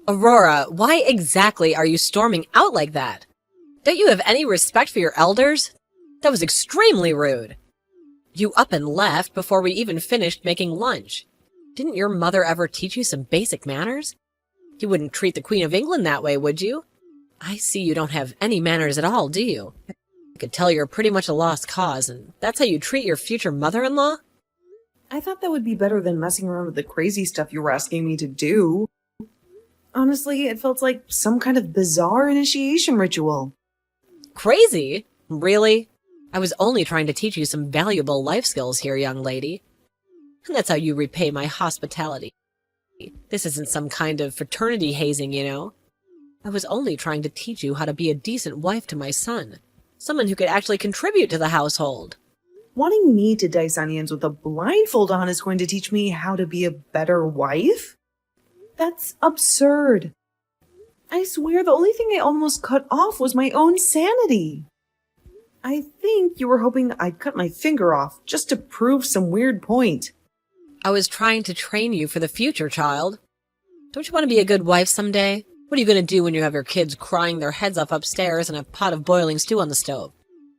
Aurora, why exactly are you storming out like that? Don't you have any respect for your elders? That was extremely rude. You up and left before we even finished making lunch. Didn't your mother ever teach you some basic manners? You wouldn't treat the Queen of England that way, would you? I see you don't have any manners at all, do you? I could tell you're pretty much a lost cause, and that's how you treat your future mother-in-law? I thought that would be better than messing around with the crazy stuff you were asking me to do. Honestly, it felt like some kind of bizarre initiation ritual. Crazy? Really? I was only trying to teach you some valuable life skills here, young lady. And that's how you repay my hospitality. This isn't some kind of fraternity hazing, you know. I was only trying to teach you how to be a decent wife to my son. Someone who could actually contribute to the household. Wanting me to dice onions with a blindfold on is going to teach me how to be a better wife? That's absurd. I swear the only thing I almost cut off was my own sanity. I think you were hoping I'd cut my finger off just to prove some weird point. I was trying to train you for the future, child. Don't you want to be a good wife someday? What are you going to do when you have your kids crying their heads off upstairs and a pot of boiling stew on the stove?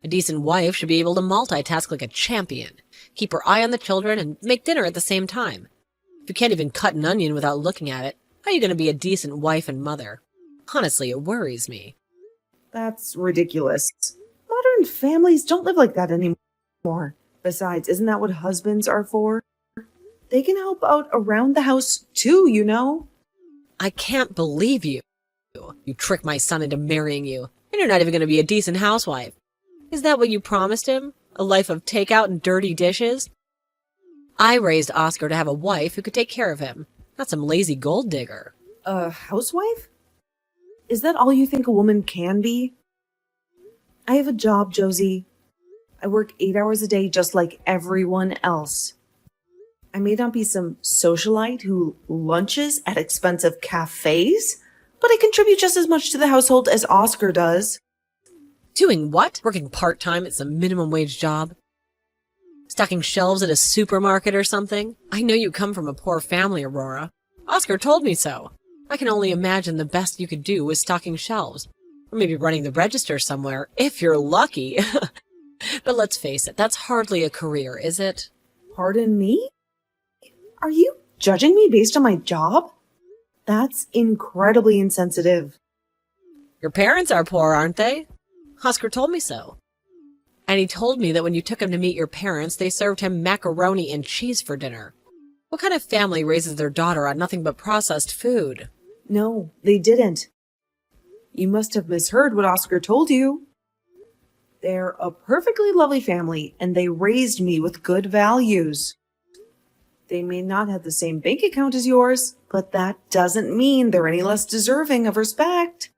A decent wife should be able to multitask like a champion, keep her eye on the children, and make dinner at the same time. If you can't even cut an onion without looking at it, how are you going to be a decent wife and mother? Honestly, it worries me. That's ridiculous. Modern families don't live like that anymore. Besides, isn't that what husbands are for? They can help out around the house too, you know? I can't believe you. You tricked my son into marrying you, and you're not even going to be a decent housewife. Is that what you promised him? A life of takeout and dirty dishes? I raised Oscar to have a wife who could take care of him, not some lazy gold digger. A housewife? Is that all you think a woman can be? I have a job, Josie. I work 8 hours a day just like everyone else. I may not be some socialite who lunches at expensive cafes, but I contribute just as much to the household as Oscar does. Doing what? Working part-time at some minimum wage job? Stocking shelves at a supermarket or something? I know you come from a poor family, Aurora. Oscar told me so. I can only imagine the best you could do was stocking shelves. Or maybe running the register somewhere, if you're lucky. But let's face it, that's hardly a career, is it? Pardon me? Are you judging me based on my job? That's incredibly insensitive. Your parents are poor, aren't they? Oscar told me so. And he told me that when you took him to meet your parents, they served him macaroni and cheese for dinner. What kind of family raises their daughter on nothing but processed food? No, they didn't. You must have misheard what Oscar told you. They're a perfectly lovely family, and they raised me with good values. They may not have the same bank account as yours, but that doesn't mean they're any less deserving of respect.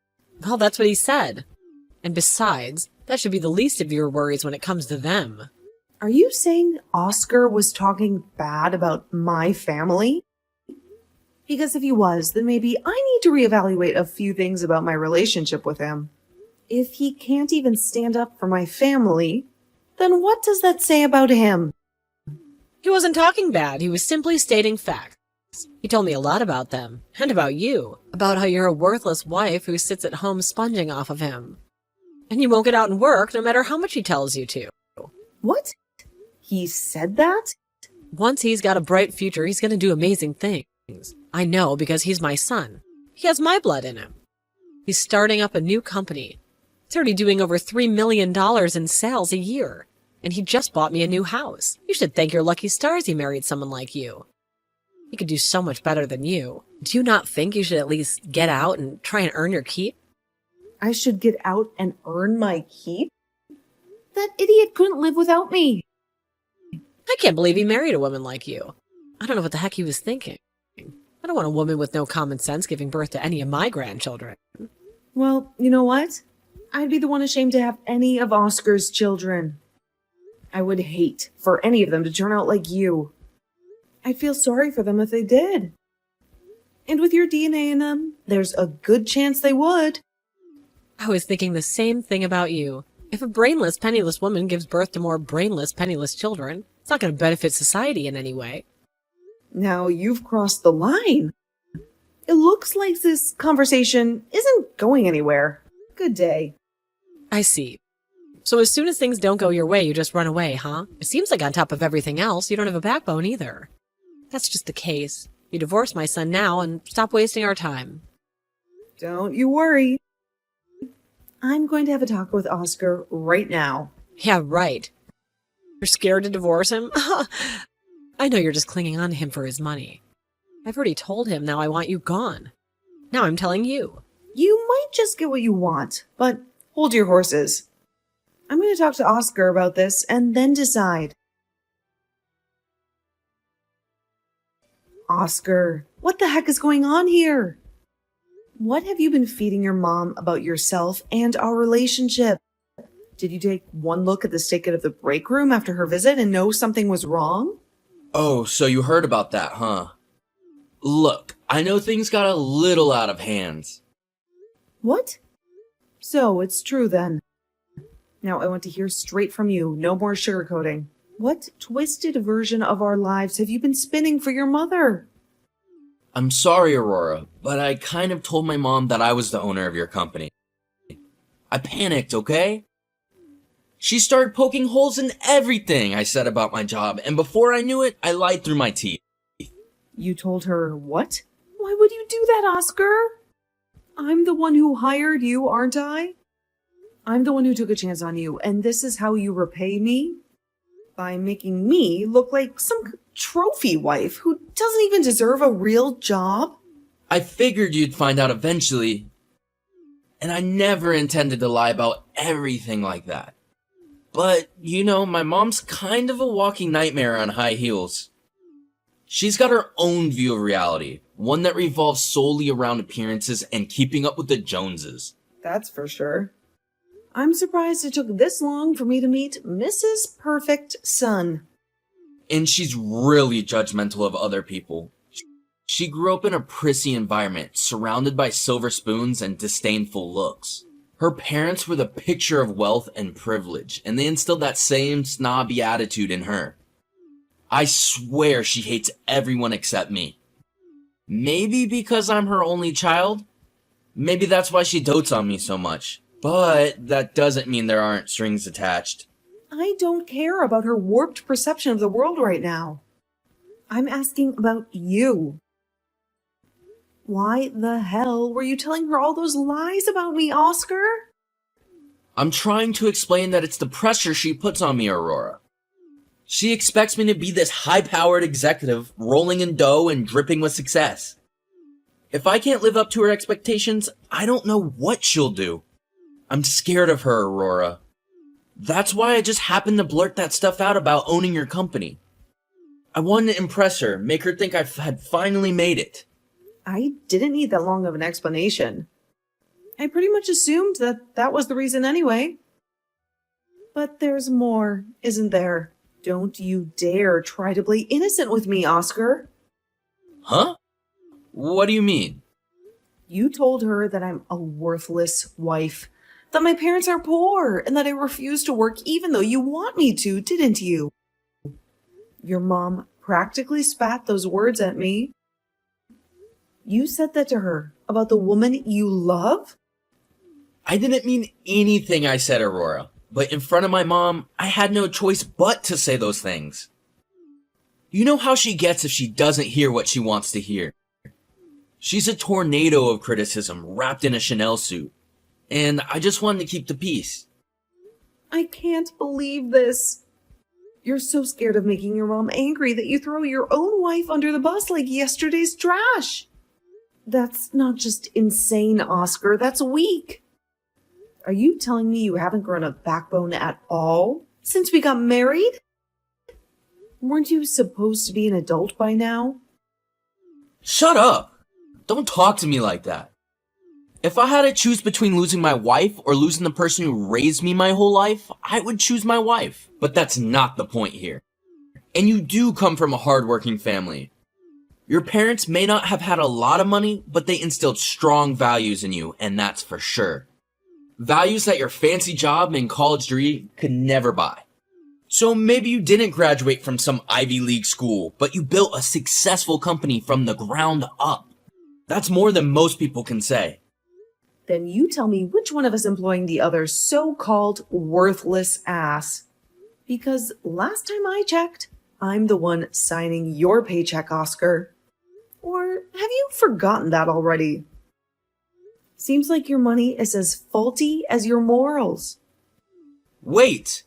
Well, that's what he said. And besides, that should be the least of your worries when it comes to them. Are you saying Oscar was talking bad about my family? Because if he was, then maybe I need to reevaluate a few things about my relationship with him. If he can't even stand up for my family, then what does that say about him? He wasn't talking bad. He was simply stating facts. He told me a lot about them, and about you, about how you're a worthless wife who sits at home sponging off of him. And you won't get out and work no matter how much he tells you to. What? He said that? Once he's got a bright future, he's going to do amazing things. I know because he's my son. He has my blood in him. He's starting up a new company. He's already doing over $3 million in sales a year. And he just bought me a new house. You should thank your lucky stars he married someone like you. He could do so much better than you. Do you not think you should at least get out and try and earn your keep? I should get out and earn my keep? That idiot couldn't live without me. I can't believe he married a woman like you. I don't know what the heck he was thinking. I don't want a woman with no common sense giving birth to any of my grandchildren. Well, you know what? I'd be the one ashamed to have any of Oscar's children. I would hate for any of them to turn out like you. I'd feel sorry for them if they did. And with your DNA in them, there's a good chance they would. I was thinking the same thing about you. If a brainless, penniless woman gives birth to more brainless, penniless children, it's not going to benefit society in any way. Now you've crossed the line. It looks like this conversation isn't going anywhere. Good day. I see. So as soon as things don't go your way, you just run away, huh? It seems like on top of everything else, you don't have a backbone either. That's just the case. You divorce my son now and stop wasting our time. Don't you worry. I'm going to have a talk with Oscar right now. Yeah, right. You're scared to divorce him? I know you're just clinging on to him for his money. I've already told him now I want you gone. Now I'm telling you. You might just get what you want, but hold your horses. I'm going to talk to Oscar about this and then decide. Oscar, what the heck is going on here? What have you been feeding your mom about yourself and our relationship? Did you take one look at the state of the break room after her visit and know something was wrong? Oh, so you heard about that, huh? Look, I know things got a little out of hands. What? So it's true then. Now I want to hear straight from you, no more sugarcoating. What twisted version of our lives have you been spinning for your mother? I'm sorry, Aurora, but I kind of told my mom that I was the owner of your company. I panicked, okay? She started poking holes in everything I said about my job, and before I knew it, I lied through my teeth. You told her what? Why would you do that, Oscar? I'm the one who hired you, aren't I? I'm the one who took a chance on you, and this is how you repay me? By making me look like some trophy wife who doesn't even deserve a real job? I figured you'd find out eventually, and I never intended to lie about everything like that. But, you know, my mom's kind of a walking nightmare on high heels. She's got her own view of reality, one that revolves solely around appearances and keeping up with the Joneses. That's for sure. I'm surprised it took this long for me to meet Mrs. Perfect Son. And she's really judgmental of other people. She grew up in a prissy environment, surrounded by silver spoons and disdainful looks. Her parents were the picture of wealth and privilege, and they instilled that same snobby attitude in her. I swear she hates everyone except me. Maybe because I'm her only child? Maybe that's why she dotes on me so much. But that doesn't mean there aren't strings attached. I don't care about her warped perception of the world right now. I'm asking about you. Why the hell were you telling her all those lies about me, Oscar? I'm trying to explain that it's the pressure she puts on me, Aurora. She expects me to be this high-powered executive, rolling in dough and dripping with success. If I can't live up to her expectations, I don't know what she'll do. I'm scared of her, Aurora. That's why I just happened to blurt that stuff out about owning your company. I wanted to impress her, make her think I had finally made it. I didn't need that long of an explanation. I pretty much assumed that was the reason anyway. But there's more, isn't there? Don't you dare try to play innocent with me, Oscar. Huh? What do you mean? You told her that I'm a worthless wife, that my parents are poor, and that I refuse to work even though you want me to, didn't you? Your mom practically spat those words at me. You said that to her about the woman you love? I didn't mean anything I said, Aurora. But in front of my mom, I had no choice but to say those things. You know how she gets if she doesn't hear what she wants to hear. She's a tornado of criticism wrapped in a Chanel suit. And I just wanted to keep the peace. I can't believe this. You're so scared of making your mom angry that you throw your own wife under the bus like yesterday's trash. That's not just insane, Oscar. That's weak. Are you telling me you haven't grown a backbone at all since we got married? Weren't you supposed to be an adult by now? Shut up! Don't talk to me like that. If I had to choose between losing my wife or losing the person who raised me my whole life, I would choose my wife. But that's not the point here. And you do come from a hardworking family. Your parents may not have had a lot of money, but they instilled strong values in you, and that's for sure. Values that your fancy job and college degree could never buy. So maybe you didn't graduate from some Ivy League school, but you built a successful company from the ground up. That's more than most people can say. Then you tell me which one of us employing the other so-called worthless ass. Because last time I checked, I'm the one signing your paycheck, Oscar. Or have you forgotten that already? Seems like your money is as faulty as your morals. Wait!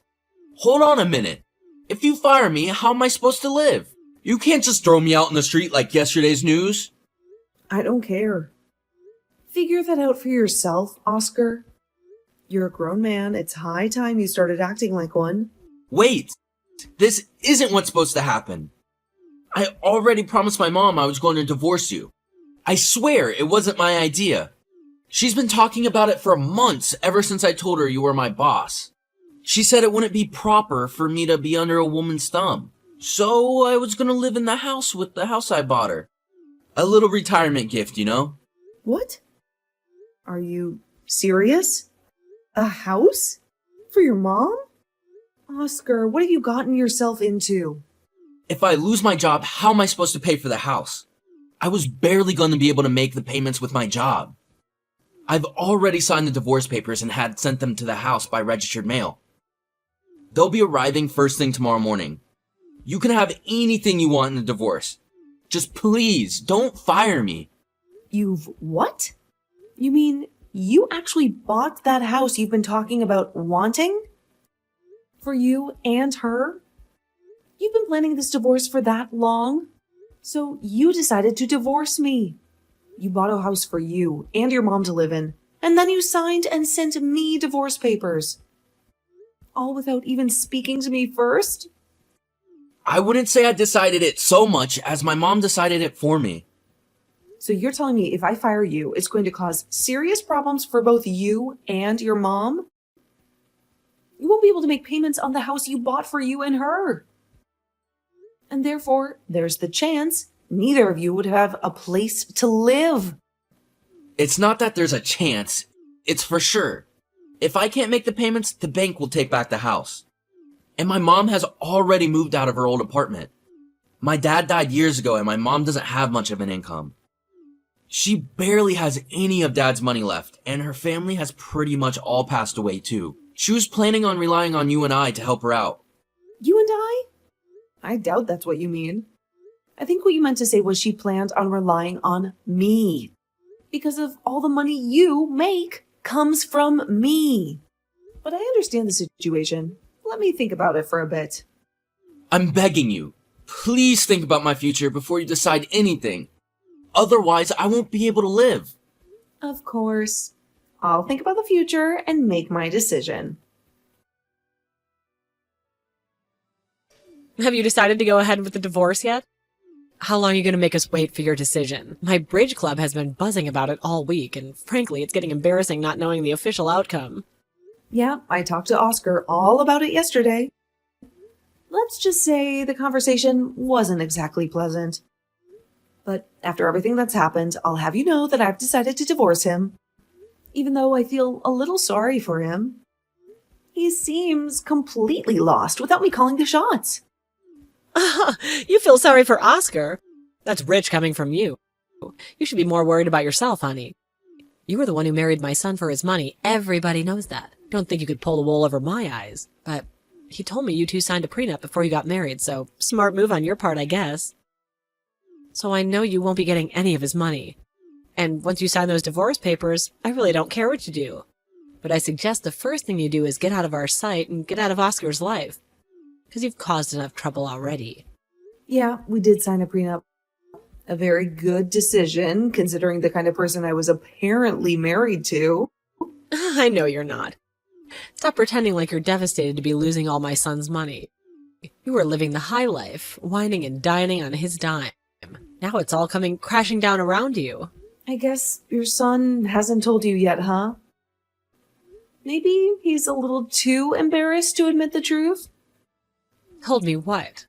Hold on a minute. If you fire me, how am I supposed to live? You can't just throw me out in the street like yesterday's news. I don't care. Figure that out for yourself, Oscar. You're a grown man. It's high time you started acting like one. Wait! This isn't what's supposed to happen. I already promised my mom I was going to divorce you. I swear it wasn't my idea. She's been talking about it for months ever since I told her you were my boss. She said it wouldn't be proper for me to be under a woman's thumb. So I was gonna live in the house with the house I bought her. A little retirement gift, you know? What? Are you serious? A house? For your mom? Oscar, what have you gotten yourself into? If I lose my job, how am I supposed to pay for the house? I was barely going to be able to make the payments with my job. I've already signed the divorce papers and had sent them to the house by registered mail. They'll be arriving first thing tomorrow morning. You can have anything you want in a divorce. Just please, don't fire me. You've what? You mean you actually bought that house you've been talking about wanting? For you and her? You've been planning this divorce for that long? So you decided to divorce me. You bought a house for you and your mom to live in, and then you signed and sent me divorce papers. All without even speaking to me first? I wouldn't say I decided it so much as my mom decided it for me. So you're telling me if I fire you, it's going to cause serious problems for both you and your mom? You won't be able to make payments on the house you bought for you and her. And therefore, there's the chance neither of you would have a place to live. It's not that there's a chance, it's for sure. If I can't make the payments, the bank will take back the house. And my mom has already moved out of her old apartment. My dad died years ago and my mom doesn't have much of an income. She barely has any of Dad's money left, and her family has pretty much all passed away too. She was planning on relying on you and I to help her out. You and I? I doubt that's what you mean. I think what you meant to say was she planned on relying on me. Because of all the money you make comes from me. But I understand the situation. Let me think about it for a bit. I'm begging you, please think about my future before you decide anything. Otherwise, I won't be able to live. Of course. I'll think about the future and make my decision. Have you decided to go ahead with the divorce yet? How long are you going to make us wait for your decision? My bridge club has been buzzing about it all week, and frankly, it's getting embarrassing not knowing the official outcome. Yeah, I talked to Oscar all about it yesterday. Let's just say the conversation wasn't exactly pleasant. But after everything that's happened, I'll have you know that I've decided to divorce him. Even though I feel a little sorry for him. He seems completely lost without me calling the shots. You feel sorry for Oscar? That's rich coming from you. You should be more worried about yourself, honey. You were the one who married my son for his money. Everybody knows that. Don't think you could pull the wool over my eyes. But he told me you two signed a prenup before you got married, so smart move on your part, I guess. So I know you won't be getting any of his money. And once you sign those divorce papers, I really don't care what you do. But I suggest the first thing you do is get out of our sight and get out of Oscar's life. Because you've caused enough trouble already. Yeah, we did sign a prenup. A very good decision, considering the kind of person I was apparently married to. I know you're not. Stop pretending like you're devastated to be losing all my son's money. You were living the high life, whining and dining on his dime. Now it's all coming crashing down around you. I guess your son hasn't told you yet, huh? Maybe he's a little too embarrassed to admit the truth? Told me what?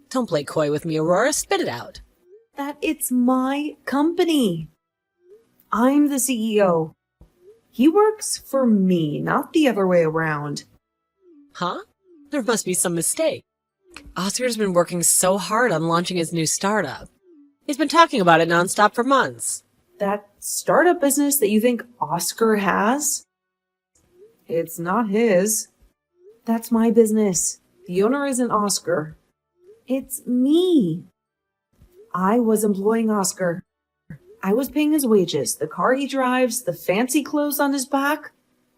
Don't play coy with me, Aurora. Spit it out. That it's my company. I'm the CEO. He works for me, not the other way around. Huh? There must be some mistake. Oscar's been working so hard on launching his new startup. He's been talking about it nonstop for months. That startup business that you think Oscar has? It's not his. That's my business. The owner isn't Oscar. It's me. I was employing Oscar. I was paying his wages, the car he drives, the fancy clothes on his back,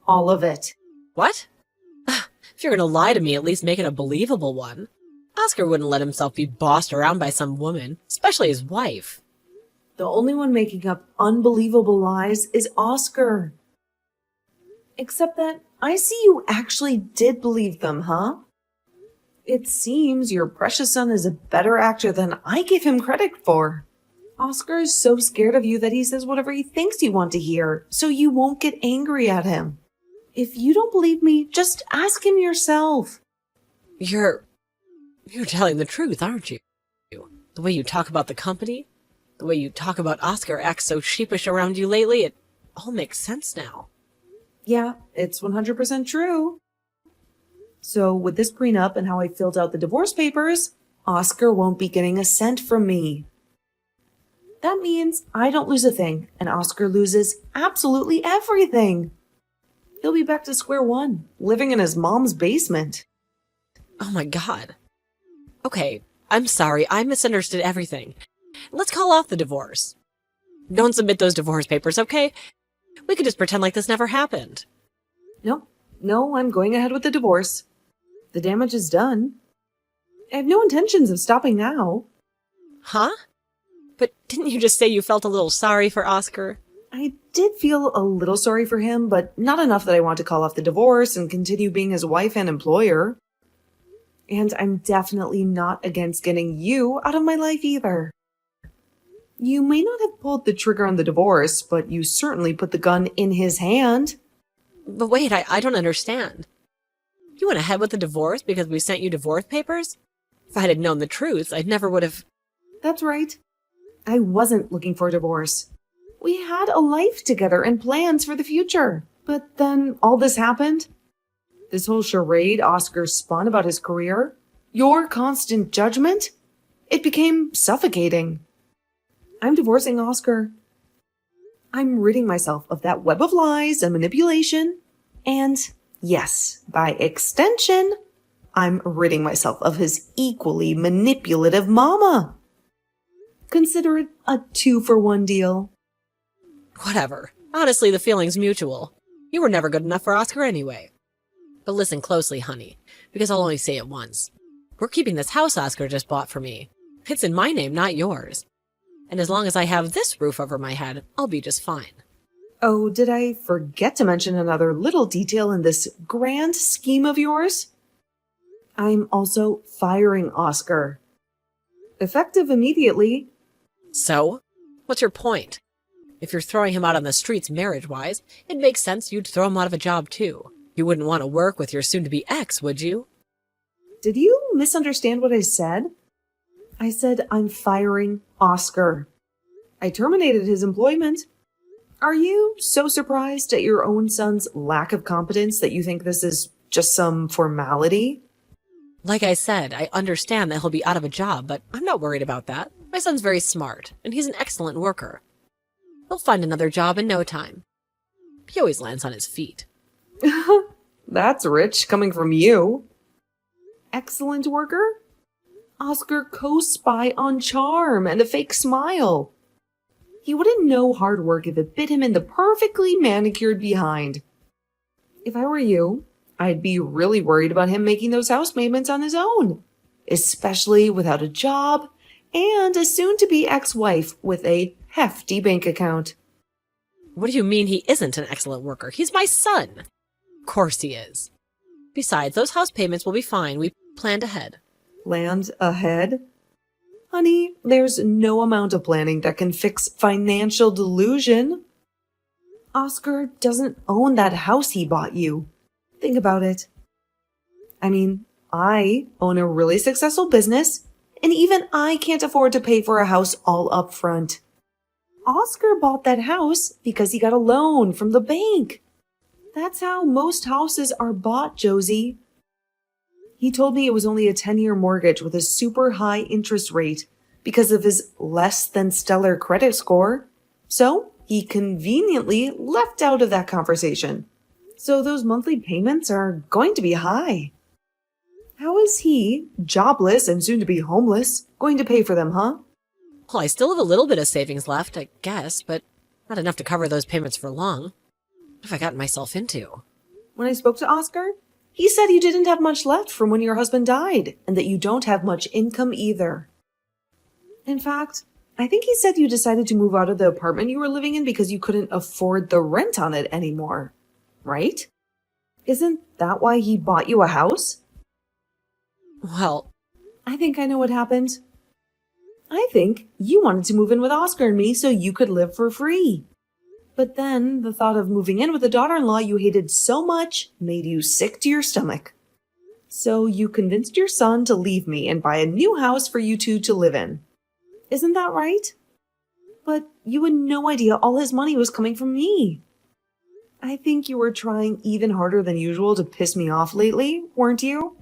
all of it. What? If you're gonna lie to me, at least make it a believable one. Oscar wouldn't let himself be bossed around by some woman, especially his wife. The only one making up unbelievable lies is Oscar. Except that I see you actually did believe them, huh? It seems your precious son is a better actor than I give him credit for. Oscar is so scared of you that he says whatever he thinks you want to hear, so you won't get angry at him. If you don't believe me, just ask him yourself. You're telling the truth, aren't you? The way you talk about the company, the way you talk about Oscar acts so sheepish around you lately, it all makes sense now. Yeah, it's 100% true. So with this prenup and how I filled out the divorce papers, Oscar won't be getting a cent from me. That means I don't lose a thing, and Oscar loses absolutely everything. He'll be back to square one, living in his mom's basement. Oh my god. Okay, I'm sorry, I misunderstood everything. Let's call off the divorce. Don't submit those divorce papers, okay? We could just pretend like this never happened. No, I'm going ahead with the divorce. The damage is done. I have no intentions of stopping now. Huh? But didn't you just say you felt a little sorry for Oscar? I did feel a little sorry for him, but not enough that I want to call off the divorce and continue being his wife and employer. And I'm definitely not against getting you out of my life either. You may not have pulled the trigger on the divorce, but you certainly put the gun in his hand. But wait, I don't understand. You went ahead with the divorce because we sent you divorce papers? If I had known the truth, I never would have... That's right. I wasn't looking for a divorce. We had a life together and plans for the future. But then all this happened. This whole charade Oscar spun about his career, your constant judgment, it became suffocating. I'm divorcing Oscar. I'm ridding myself of that web of lies and manipulation. And yes, by extension, I'm ridding myself of his equally manipulative mama. Consider it a 2-for-1 deal. Whatever. Honestly, the feeling's mutual. You were never good enough for Oscar anyway. But listen closely, honey, because I'll only say it once. We're keeping this house Oscar just bought for me. It's in my name, not yours. And as long as I have this roof over my head, I'll be just fine. Oh, did I forget to mention another little detail in this grand scheme of yours? I'm also firing Oscar. Effective immediately. So? What's your point? If you're throwing him out on the streets marriage-wise, it makes sense you'd throw him out of a job too. You wouldn't want to work with your soon-to-be ex, would you? Did you misunderstand what I said? I said I'm firing Oscar. I terminated his employment. Are you so surprised at your own son's lack of competence that you think this is just some formality? Like I said, I understand that he'll be out of a job, but I'm not worried about that. My son's very smart, and he's an excellent worker. He'll find another job in no time. He always lands on his feet. That's rich coming from you. Excellent worker? Oscar co-spy on charm and a fake smile. He wouldn't know hard work if it bit him in the perfectly manicured behind. If I were you, I'd be really worried about him making those house payments on his own, especially without a job and a soon-to-be ex-wife with a hefty bank account. What do you mean he isn't an excellent worker? He's my son. Of course he is. Besides, those house payments will be fine. We planned ahead. Planned ahead? Honey, there's no amount of planning that can fix financial delusion. Oscar doesn't own that house he bought you. Think about it. I mean, I own a really successful business, and even I can't afford to pay for a house all up front. Oscar bought that house because he got a loan from the bank. That's how most houses are bought, Josie. He told me it was only a 10-year mortgage with a super high interest rate because of his less than stellar credit score. So he conveniently left out of that conversation. So those monthly payments are going to be high. How is he, jobless and soon to be homeless, going to pay for them, huh? Well, I still have a little bit of savings left, I guess, but not enough to cover those payments for long. What have I gotten myself into? When I spoke to Oscar, he said you didn't have much left from when your husband died, and that you don't have much income either. In fact, I think he said you decided to move out of the apartment you were living in because you couldn't afford the rent on it anymore, right? Isn't that why he bought you a house? Well, I think I know what happened. I think you wanted to move in with Oscar and me so you could live for free. But then the thought of moving in with a daughter-in-law you hated so much made you sick to your stomach. So you convinced your son to leave me and buy a new house for you two to live in. Isn't that right? But you had no idea all his money was coming from me. I think you were trying even harder than usual to piss me off lately, weren't you?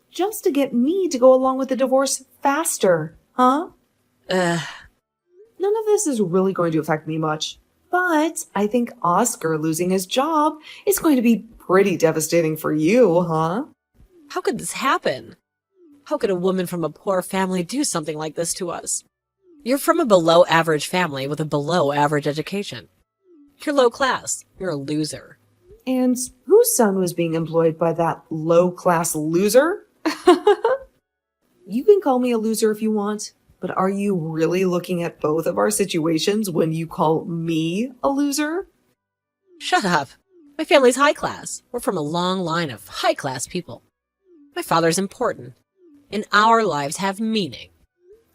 Just to get me to go along with the divorce faster, huh? None of this is really going to affect me much. But I think Oscar losing his job is going to be pretty devastating for you, huh? how could this happen? How could a woman from a poor family do something like this to us? You're from a below-average family with a below-average education. You're low class. You're a loser. And whose son was being employed by that low-class loser? You can call me a loser if you want, but are you really looking at both of our situations when you call me a loser? Shut up. My family's high class. We're from a long line of high-class people. My father's important, and our lives have meaning.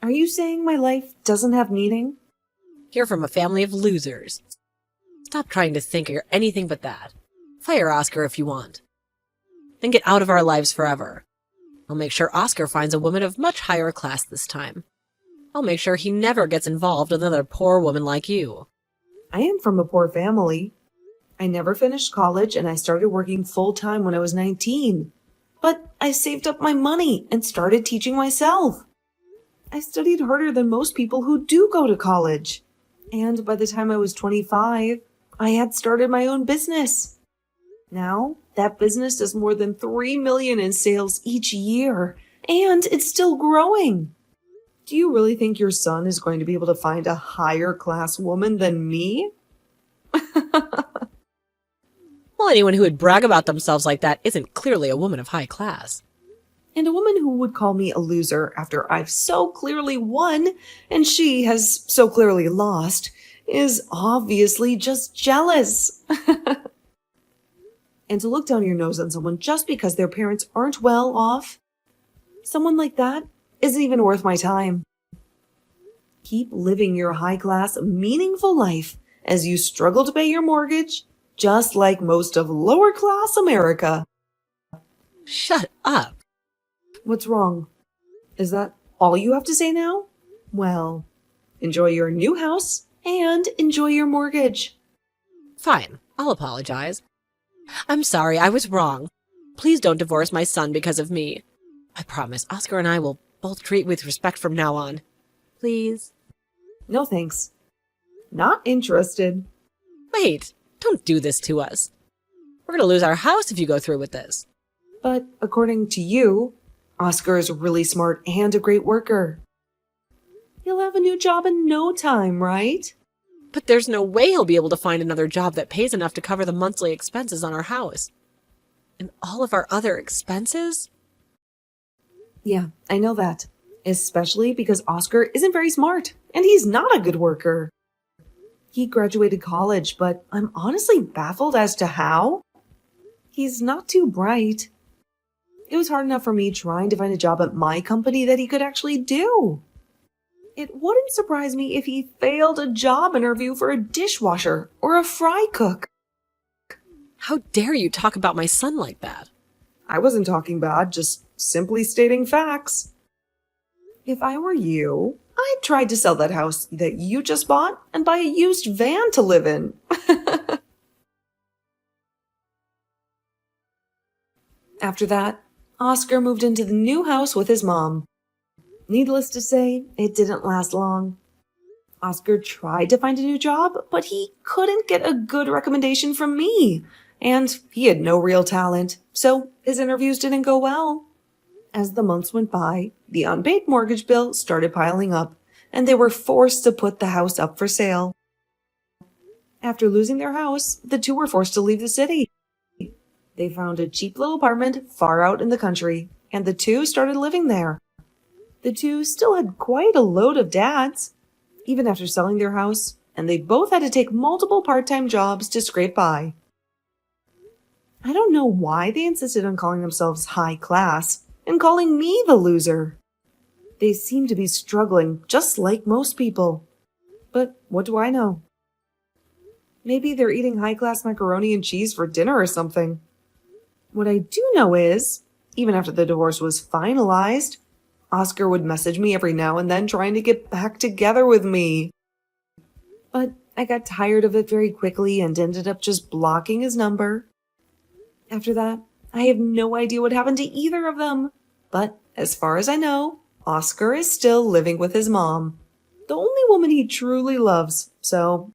Are you saying my life doesn't have meaning? You're from a family of losers. Stop trying to think you're anything but that. Fire Oscar if you want. Then get out of our lives forever. I'll make sure Oscar finds a woman of much higher class this time. I'll make sure he never gets involved with another poor woman like you. I am from a poor family. I never finished college and I started working full-time when I was 19. But I saved up my money and started teaching myself. I studied harder than most people who do go to college. And by the time I was 25, I had started my own business. Now, that business does more than $3 million in sales each year, and it's still growing. Do you really think your son is going to be able to find a higher class woman than me? Well, anyone who would brag about themselves like that isn't clearly a woman of high class. And a woman who would call me a loser after I've so clearly won and she has so clearly lost is obviously just jealous. And to look down your nose on someone just because their parents aren't well off, someone like that isn't even worth my time. Keep living your high-class, meaningful life as you struggle to pay your mortgage, just like most of lower-class America. Shut up. What's wrong? Is that all you have to say now? Well, enjoy your new house and enjoy your mortgage. Fine, I'll apologize. I'm sorry, I was wrong. Please don't divorce my son because of me. I promise Oscar and I will both treat with respect from now on. Please? No thanks. Not interested. Wait, don't do this to us. We're going to lose our house if you go through with this. But according to you, Oscar is really smart and a great worker. He'll have a new job in no time, right? But there's no way he'll be able to find another job that pays enough to cover the monthly expenses on our house. And all of our other expenses? Yeah, I know that. Especially because Oscar isn't very smart, and he's not a good worker. He graduated college, but I'm honestly baffled as to how. He's not too bright. It was hard enough for me trying to find a job at my company that he could actually do. It wouldn't surprise me if he failed a job interview for a dishwasher or a fry cook. How dare you talk about my son like that? I wasn't talking bad, just simply stating facts. If I were you, I'd try to sell that house that you just bought and buy a used van to live in. After that, Oscar moved into the new house with his mom. Needless to say, it didn't last long. Oscar tried to find a new job, but he couldn't get a good recommendation from me. And he had no real talent, so his interviews didn't go well. As the months went by, the unpaid mortgage bill started piling up, and they were forced to put the house up for sale. After losing their house, the two were forced to leave the city. They found a cheap little apartment far out in the country, and the two started living there. The two still had quite a load of debts, even after selling their house, and they both had to take multiple part-time jobs to scrape by. I don't know why they insisted on calling themselves high class and calling me the loser. They seem to be struggling just like most people. But what do I know? Maybe they're eating high-class macaroni and cheese for dinner or something. What I do know is, even after the divorce was finalized, Oscar would message me every now and then trying to get back together with me. But I got tired of it very quickly and ended up just blocking his number. After that, I have no idea what happened to either of them. But as far as I know, Oscar is still living with his mom, the only woman he truly loves, so